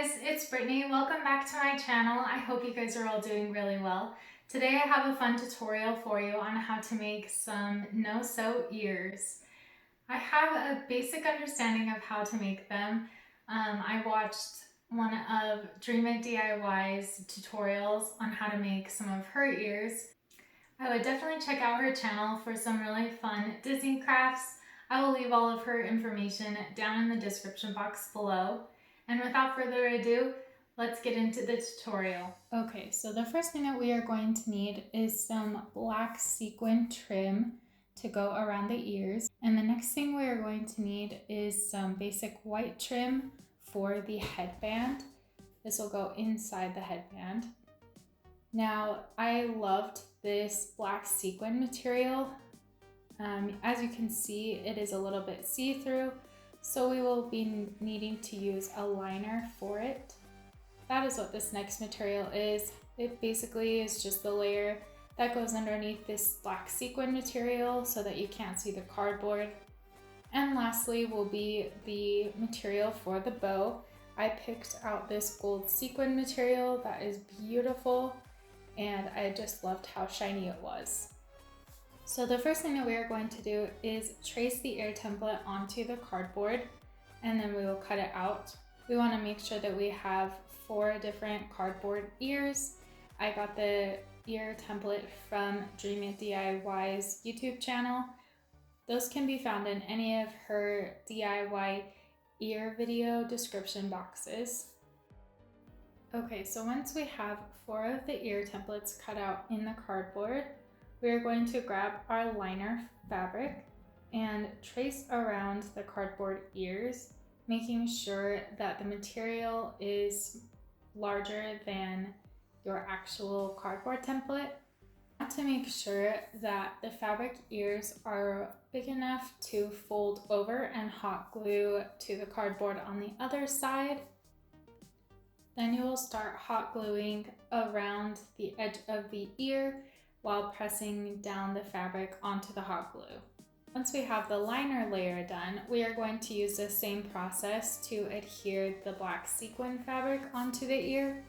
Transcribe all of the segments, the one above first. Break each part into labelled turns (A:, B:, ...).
A: guys, it's Brittany. Welcome back to my channel. I hope you guys are all doing really well. Today I have a fun tutorial for you on how to make some no-sew ears. I have a basic understanding of how to make them. I watched one of DreamItDIY's tutorials on how to make some of her ears. I would definitely check out her channel for some really fun Disney crafts. I will leave all of her information down in the description box below. And without further ado, let's get into the tutorial. Okay, so the first thing that we are going to need is some black sequin trim to go around the ears. And the next thing we are going to need is some basic white trim for the headband. This will go inside the headband. Now, I loved this black sequin material. As you can see, it is a little bit see-through, so we will be needing to use a liner for it. That is what this next material is. It basically is just the layer that goes underneath this black sequin material so that you can't see the cardboard. And lastly will be the material for the bow. I picked out this gold sequin material that is beautiful, and I just loved how shiny it was. So the first thing that we are going to do is trace the ear template onto the cardboard, and then we will cut it out. We want to make sure that we have 4 different cardboard ears. I got the ear template from DreamItDIY's YouTube channel. Those can be found in any of her DIY ear video description boxes. Okay, so once we have 4 of the ear templates cut out in the cardboard, we are going to grab our liner fabric and trace around the cardboard ears, making sure that the material is larger than your actual cardboard template. To make sure that the fabric ears are big enough to fold over and hot glue to the cardboard on the other side. Then you will start hot gluing around the edge of the ear while pressing down the fabric onto the hot glue. Once we have the liner layer done, we are going to use the same process to adhere the black sequin fabric onto the ear.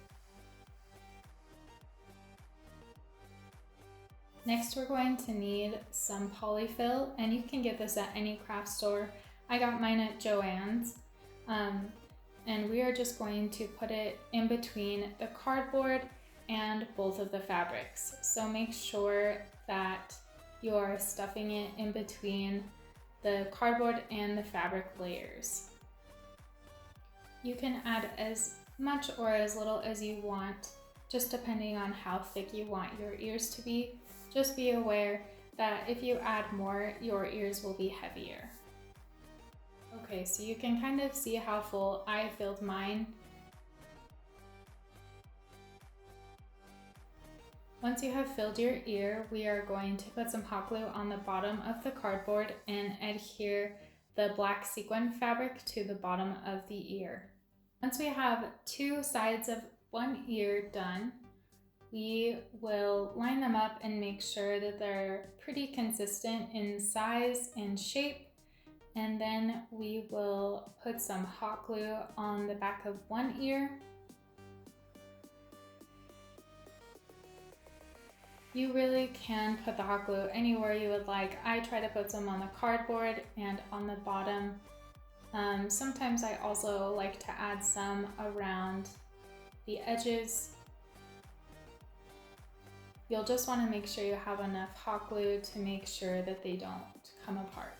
A: Next, we're going to need some Poly-Fil, and you can get this at any craft store. I got mine at Joann's. And we are just going to put it in between the cardboard and both of the fabrics. So make sure that you are stuffing it in between the cardboard and the fabric layers. You can add as much or as little as you want, just depending on how thick you want your ears to be. Just be aware that if you add more, your ears will be heavier. Okay, so you can kind of see how full I filled mine. Once you have filled your ear, we are going to put some hot glue on the bottom of the cardboard and adhere the black sequin fabric to the bottom of the ear. Once we have 2 sides of one ear done, we will line them up and make sure that they're pretty consistent in size and shape. And then we will put some hot glue on the back of one ear. You really can put the hot glue anywhere you would like. I try to put some on the cardboard and on the bottom. Sometimes I also like to add some around the edges. You'll just want to make sure you have enough hot glue to make sure that they don't come apart.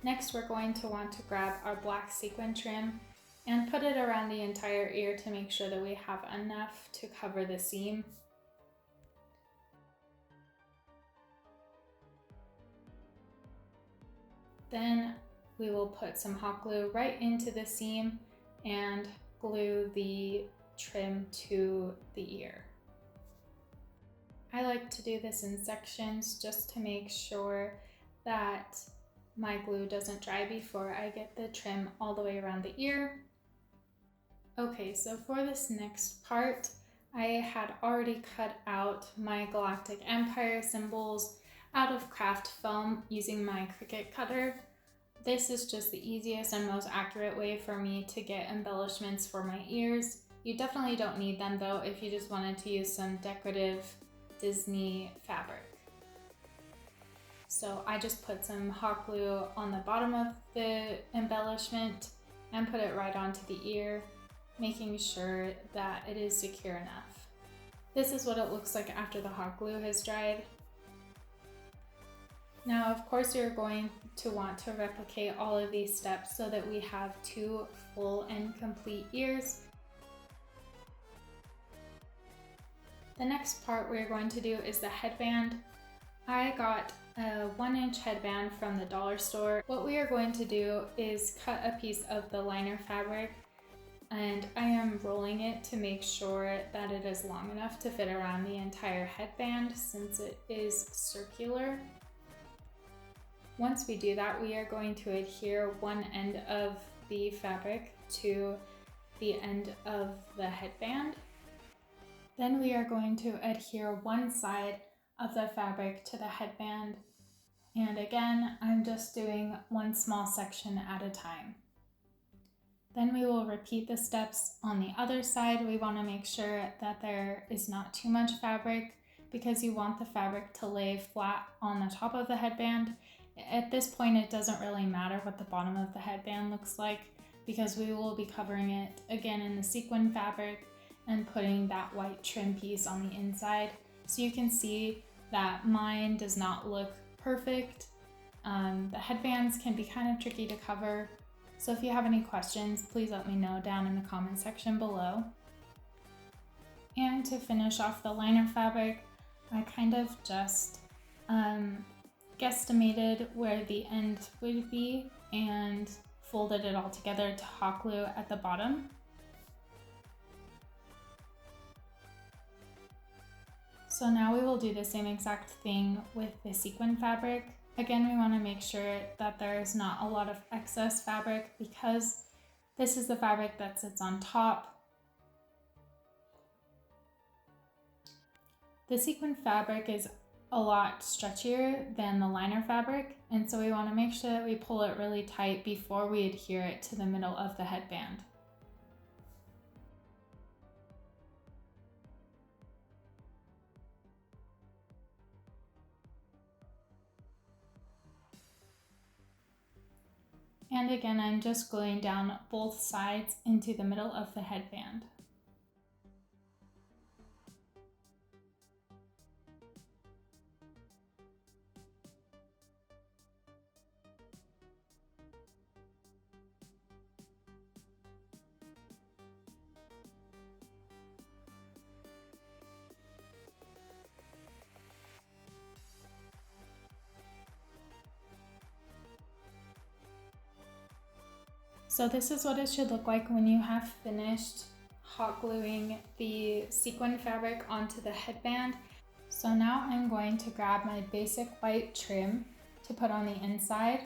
A: Next, we're going to want to grab our black sequin trim and put it around the entire ear to make sure that we have enough to cover the seam. Then we will put some hot glue right into the seam and glue the trim to the ear. I like to do this in sections just to make sure that my glue doesn't dry before I get the trim all the way around the ear. Okay, so for this next part, I had already cut out my Galactic Empire symbols out of craft foam using my Cricut cutter. This is just the easiest and most accurate way for me to get embellishments for my ears. You definitely don't need them though if you just wanted to use some decorative Disney fabric. So I just put some hot glue on the bottom of the embellishment and put it right onto the ear, making sure that it is secure enough. This is what it looks like after the hot glue has dried. Now, of course, you're going to want to replicate all of these steps so that we have 2 full and complete ears. The next part we're going to do is the headband. I got a 1-inch headband from the dollar store. What we are going to do is cut a piece of the liner fabric, and I am rolling it to make sure that it is long enough to fit around the entire headband since it is circular. Once we do that, we are going to adhere one end of the fabric to the end of the headband. Then we are going to adhere one side of the fabric to the headband. And again, I'm just doing one small section at a time. Then we will repeat the steps on the other side. We want to make sure that there is not too much fabric because you want the fabric to lay flat on the top of the headband. At this point, it doesn't really matter what the bottom of the headband looks like because we will be covering it again in the sequin fabric and putting that white trim piece on the inside. So you can see that mine does not look perfect. The headbands can be kind of tricky to cover. So if you have any questions, please let me know down in the comment section below. And to finish off the liner fabric, I kind of just guesstimated where the end would be and folded it all together to hot glue at the bottom. So now we will do the same exact thing with the sequin fabric. Again, we want to make sure that there is not a lot of excess fabric because this is the fabric that sits on top. The sequin fabric is a lot stretchier than the liner fabric, and so we want to make sure that we pull it really tight before we adhere it to the middle of the headband. And again, I'm just gluing down both sides into the middle of the headband. So this is what it should look like when you have finished hot gluing the sequin fabric onto the headband. So now I'm going to grab my basic white trim to put on the inside.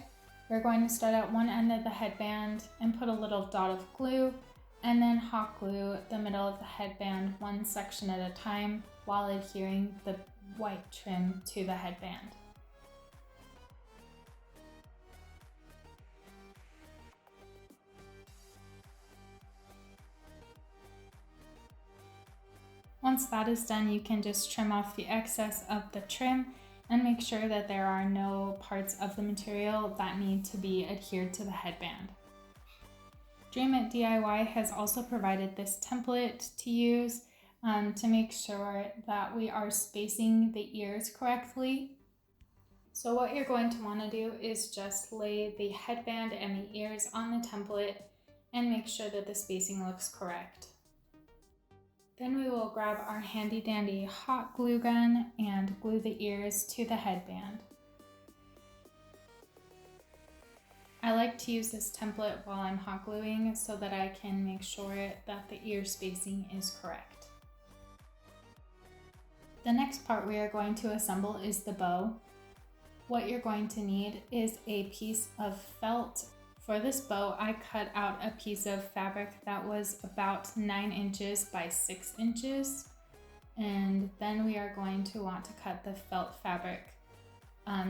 A: We're going to start at one end of the headband and put a little dot of glue and then hot glue the middle of the headband one section at a time while adhering the white trim to the headband. Once that is done, you can just trim off the excess of the trim and make sure that there are no parts of the material that need to be adhered to the headband. DreamItDIY has also provided this template to use to make sure that we are spacing the ears correctly. So what you're going to want to do is just lay the headband and the ears on the template and make sure that the spacing looks correct. Then we will grab our handy dandy hot glue gun and glue the ears to the headband. I like to use this template while I'm hot gluing so that I can make sure that the ear spacing is correct. The next part we are going to assemble is the bow. What you're going to need is a piece of felt For this bow, I cut out a piece of fabric that was about 9 inches by 6 inches. And then we are going to want to cut the felt fabric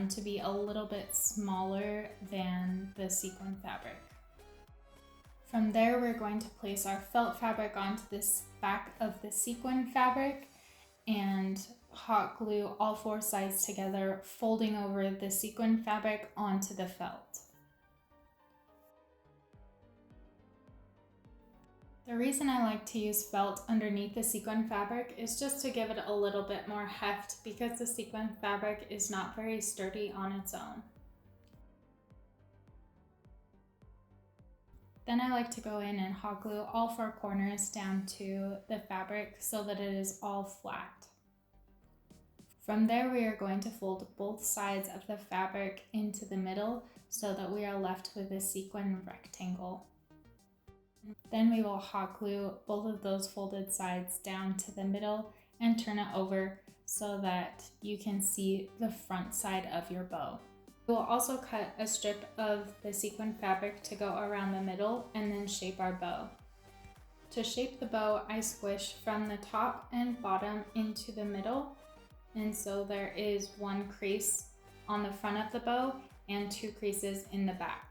A: to be a little bit smaller than the sequin fabric. From there, we're going to place our felt fabric onto this back of the sequin fabric and hot glue all 4 sides together, folding over the sequin fabric onto the felt. The reason I like to use felt underneath the sequin fabric is just to give it a little bit more heft because the sequin fabric is not very sturdy on its own. Then I like to go in and hot glue all 4 corners down to the fabric so that it is all flat. From there, we are going to fold both sides of the fabric into the middle so that we are left with a sequin rectangle. Then we will hot glue both of those folded sides down to the middle and turn it over so that you can see the front side of your bow. We will also cut a strip of the sequin fabric to go around the middle and then shape our bow. To shape the bow, I squish from the top and bottom into the middle, and so there is 1 crease on the front of the bow and 2 creases in the back.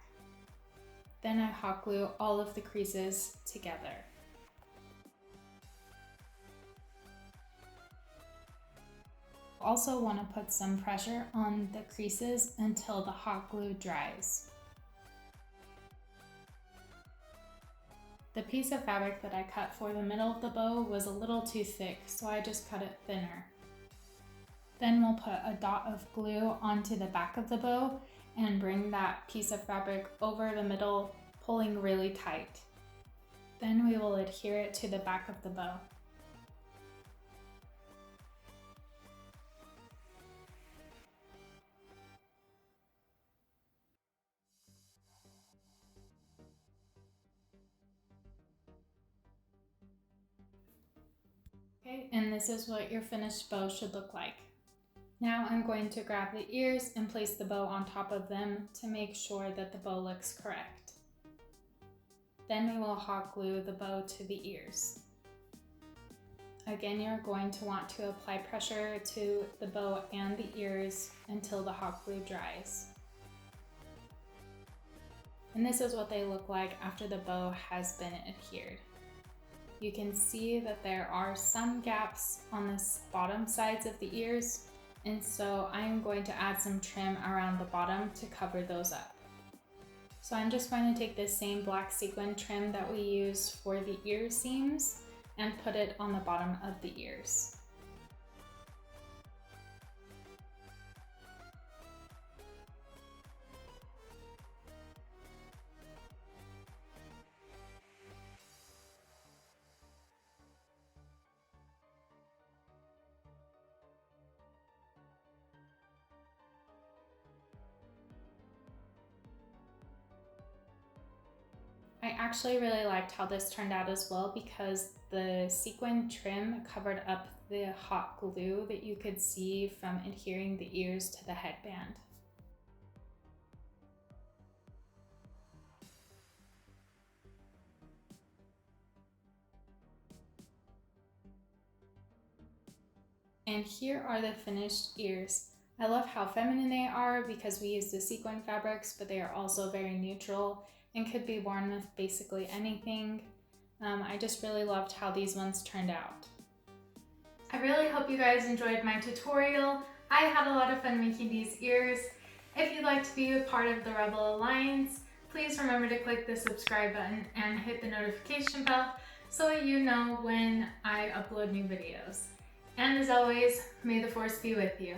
A: Then I hot glue all of the creases together. Also want to put some pressure on the creases until the hot glue dries. The piece of fabric that I cut for the middle of the bow was a little too thick, so I just cut it thinner. Then we'll put a dot of glue onto the back of the bow and bring that piece of fabric over the middle, pulling really tight. Then we will adhere it to the back of the bow. Okay, and this is what your finished bow should look like. Now I'm going to grab the ears and place the bow on top of them to make sure that the bow looks correct. Then we will hot glue the bow to the ears. Again, you're going to want to apply pressure to the bow and the ears until the hot glue dries. And this is what they look like after the bow has been adhered. You can see that there are some gaps on the bottom sides of the ears, and so I am going to add some trim around the bottom to cover those up. So I'm just going to take this same black sequin trim that we used for the ear seams and put it on the bottom of the ears. I actually really liked how this turned out as well because the sequin trim covered up the hot glue that you could see from adhering the ears to the headband. And here are the finished ears. I love how feminine they are because we use the sequin fabrics, but they are also very neutral and could be worn with basically anything. I just really loved how these ones turned out. I really hope you guys enjoyed my tutorial. I had a lot of fun making these ears. If you'd like to be a part of the Rebel Alliance, please remember to click the subscribe button and hit the notification bell so that you know when I upload new videos. And as always, may the force be with you.